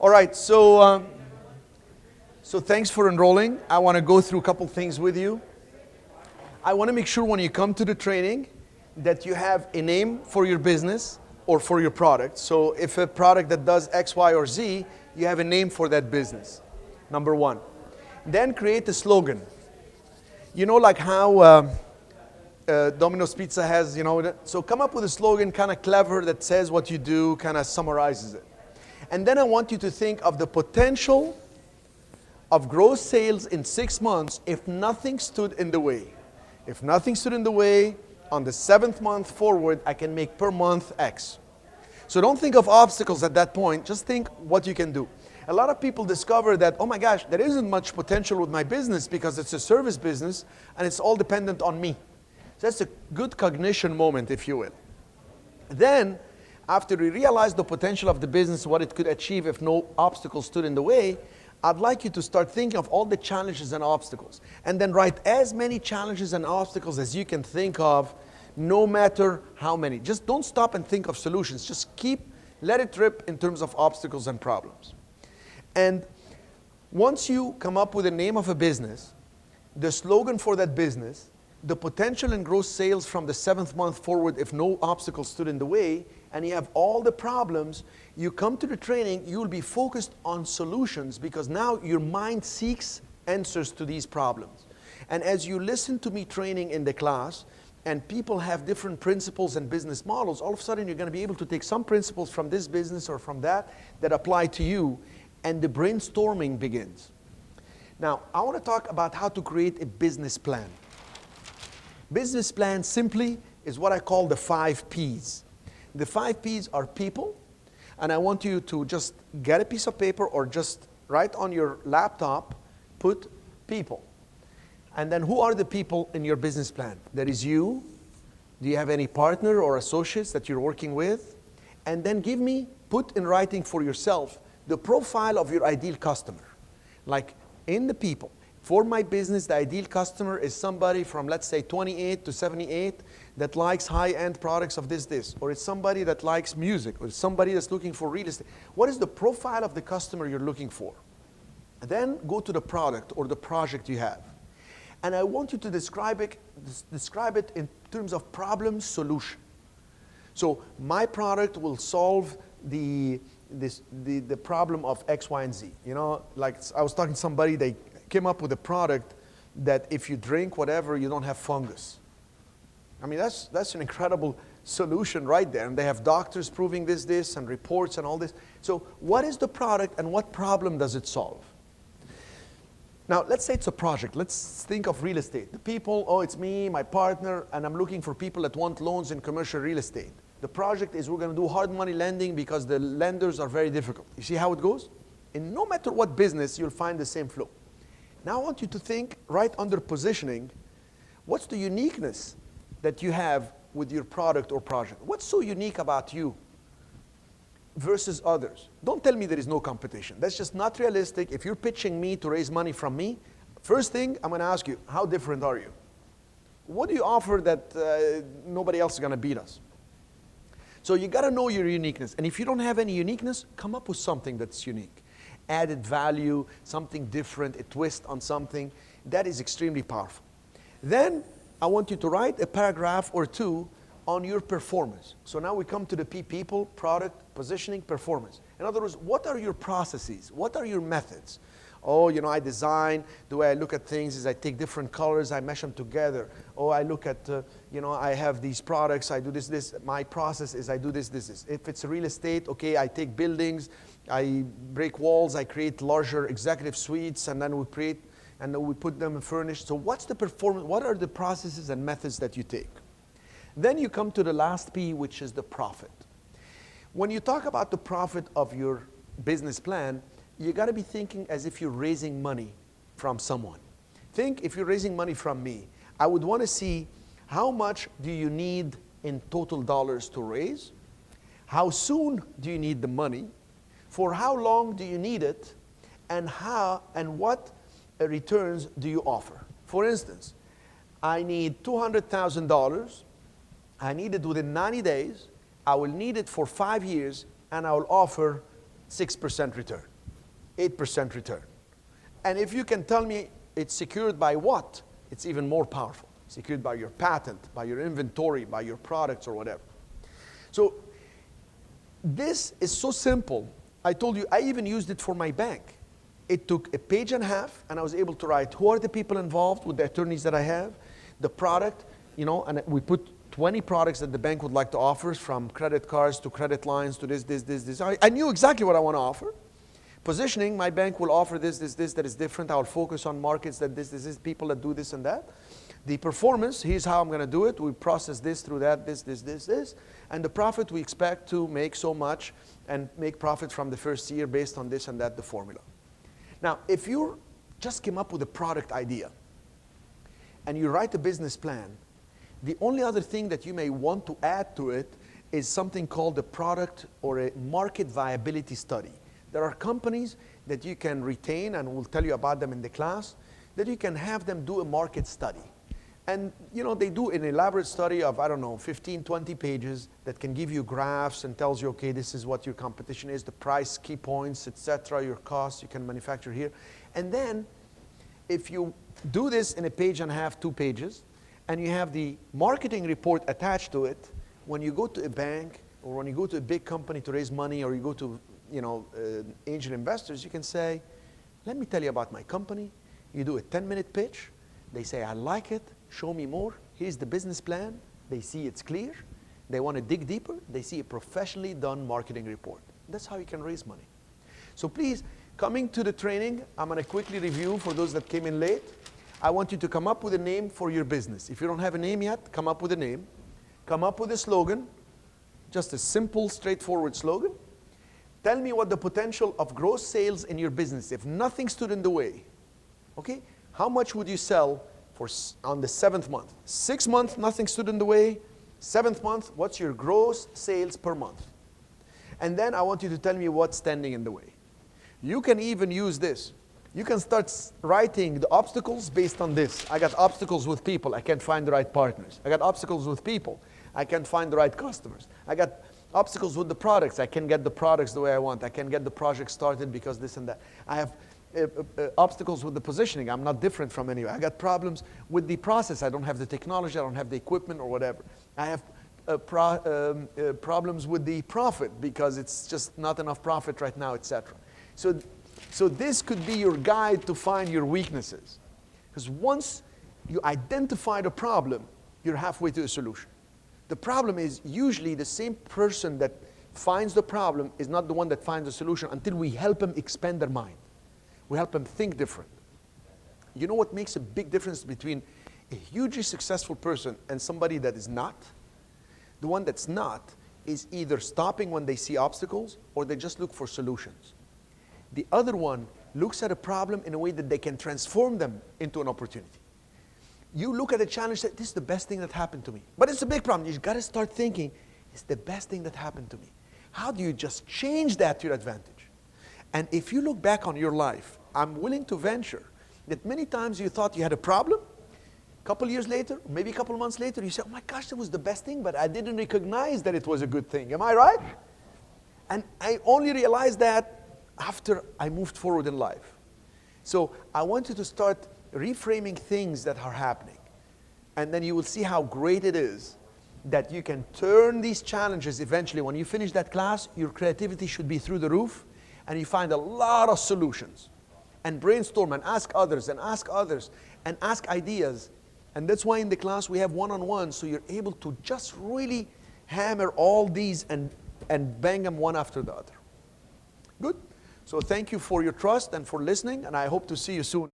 All right, so thanks for enrolling. I want to go through a couple things with you. I want to make sure when you come to the training that you have a name for your business or for your product. So if a product that does X, Y, or Z, you have a name for that business, number one. Then create a slogan. You know, like how Domino's Pizza has, so come up with a slogan kind of clever that says what you do, kind of summarizes it. And then I want you to think of the potential of gross sales in 6 months if nothing stood in the way. If nothing stood in the way, on the 7th month forward, I can make per month X. So don't think of obstacles at that point, just think what you can do. A lot of people discover that, oh my gosh, there isn't much potential with my business because it's a service business and it's all dependent on me. So that's a good cognition moment, if you will. Then, after we realize the potential of the business, what it could achieve if no obstacles stood in the way, I'd like you to start thinking of all the challenges and obstacles. And then write as many challenges and obstacles as you can think of, no matter how many. Just don't stop and think of solutions. Just let it rip in terms of obstacles and problems. And once you come up with the name of a business, the slogan for that business, the potential and gross sales from the 7th month forward if no obstacles stood in the way, and you have all the problems, you come to the training, you'll be focused on solutions because now your mind seeks answers to these problems. And as you listen to me training in the class, and people have different principles and business models, all of a sudden you're going to be able to take some principles from this business or from that apply to you, and the brainstorming begins. Now, I want to talk about how to create a business plan. Business plan simply is what I call the 5 Ps. The 5 Ps are people, and I want you to just get a piece of paper or just write on your laptop, put people. And then who are the people in your business plan? There is you. Do you have any partner or associates that you're working with? And then put in writing for yourself the profile of your ideal customer. Like in the people. For my business, the ideal customer is somebody from, let's say, 28 to 78 that likes high-end products of this. Or it's somebody that likes music. Or it's somebody that's looking for real estate. What is the profile of the customer you're looking for? Then go to the product or the project you have. And I want you to describe it in terms of problem solution. So my product will solve the problem of X, Y, and Z. Like I was talking to somebody, they came up with a product that if you drink whatever, you don't have fungus. I mean, that's an incredible solution right there. And they have doctors proving this, and reports and all this. So what is the product and what problem does it solve? Now, let's say it's a project. Let's think of real estate. The people, it's me, my partner, and I'm looking for people that want loans in commercial real estate. The project is we're going to do hard money lending because the lenders are very difficult. You see how it goes? And no matter what business, you'll find the same flow. Now I want you to think right under positioning, what's the uniqueness that you have with your product or project? What's so unique about you versus others? Don't tell me there is no competition. That's just not realistic. If you're pitching me to raise money from me, first thing I'm going to ask you, how different are you? What do you offer that nobody else is going to beat us? So you got to know your uniqueness. And if you don't have any uniqueness, come up with something that's unique. Added value, something different, a twist on something. That is extremely powerful. Then I want you to write a paragraph or two on your performance. So now we come to the people, product, positioning, performance. In other words, what are your processes? What are your methods? I design. The way I look at things is I take different colors, I mesh them together. I look at, I have these products, I do this. My process is I do this. If it's real estate, okay, I take buildings, I break walls, I create larger executive suites, and then we put them in furnished. So what's the performance? What are the processes and methods that you take? Then you come to the last P, which is the profit. When you talk about the profit of your business plan, you got to be thinking as if you're raising money from someone. Think if you're raising money from me, I would want to see how much do you need in total dollars to raise? How soon do you need the money? For how long do you need it? And what returns do you offer? For instance, I need $200,000. I need it within 90 days. I will need it for 5 years, and I will offer 6% return. 8% return. And if you can tell me it's secured by what, it's even more powerful. Secured by your patent, by your inventory, by your products or whatever. So this is so simple. I told you, I even used it for my bank. It took a page and a half, and I was able to write who are the people involved with the attorneys that I have, the product, you know, and we put 20 products that the bank would like to offer, from credit cards to credit lines to this. I knew exactly what I want to offer. Positioning, my bank will offer this that is different. I'll focus on markets that this, people that do this and that. The performance, here's how I'm going to do it. We process this through that, this. And the profit, we expect to make so much and make profit from the first year based on this and that, the formula. Now, if you just came up with a product idea and you write a business plan, the only other thing that you may want to add to it is something called a product or a market viability study. There are companies that you can retain, and we'll tell you about them in the class, that you can have them do a market study. And you know, they do an elaborate study of, I don't know, 15, 20 pages that can give you graphs and tells you, okay, this is what your competition is, the price, key points, etc., your costs, you can manufacture here. And then, if you do this in a page and a half, 2 pages, and you have the marketing report attached to it, when you go to a bank, or when you go to a big company to raise money, or you go to, you know, angel investors, you can say, let me tell you about my company. You do a 10-minute pitch. They say, I like it. Show me more. Here's the business plan. They see it's clear. They want to dig deeper. They see a professionally done marketing report. That's how you can raise money. So please, coming to the training, I'm going to quickly review for those that came in late. I want you to come up with a name for your business. If you don't have a name yet, come up with a name. Come up with a slogan. Just a simple, straightforward slogan. Tell me what the potential of gross sales in your business, if nothing stood in the way. Okay? How much would you sell on the 7th month? 6th month, nothing stood in the way. 7th month, what's your gross sales per month? And then I want you to tell me what's standing in the way. You can even use this. You can start writing the obstacles based on this. I got obstacles with people. I can't find the right partners. I got obstacles with people. I can't find the right customers. I got obstacles with the products. I can't get the products the way I want. I can't get the project started because this and that. I have obstacles with the positioning. I'm not different from anyone. I got problems with the process. I don't have the technology. I don't have the equipment or whatever. I have problems with the profit because it's just not enough profit right now, etc. So this could be your guide to find your weaknesses. Because once you identify the problem, you're halfway to a solution. The problem is usually the same person that finds the problem is not the one that finds the solution until we help them expand their mind. We help them think different. You know what makes a big difference between a hugely successful person and somebody that is not? The one that's not is either stopping when they see obstacles or they just look for solutions. The other one looks at a problem in a way that they can transform them into an opportunity. You look at a challenge and say, this is the best thing that happened to me. But it's a big problem. You've got to start thinking, it's the best thing that happened to me. How do you just change that to your advantage? And if you look back on your life, I'm willing to venture that many times you thought you had a problem. A couple years later, maybe a couple months later, you say, oh my gosh, that was the best thing, but I didn't recognize that it was a good thing. Am I right? And I only realized that after I moved forward in life. So I want you to start reframing things that are happening. And then you will see how great it is that you can turn these challenges eventually. When you finish that class, your creativity should be through the roof, and you find a lot of solutions. And brainstorm and ask others and ask others and ask ideas. And that's why in the class we have one-on-one, so you're able to just really hammer all these and bang them one after the other. Good? So thank you for your trust and for listening, and I hope to see you soon.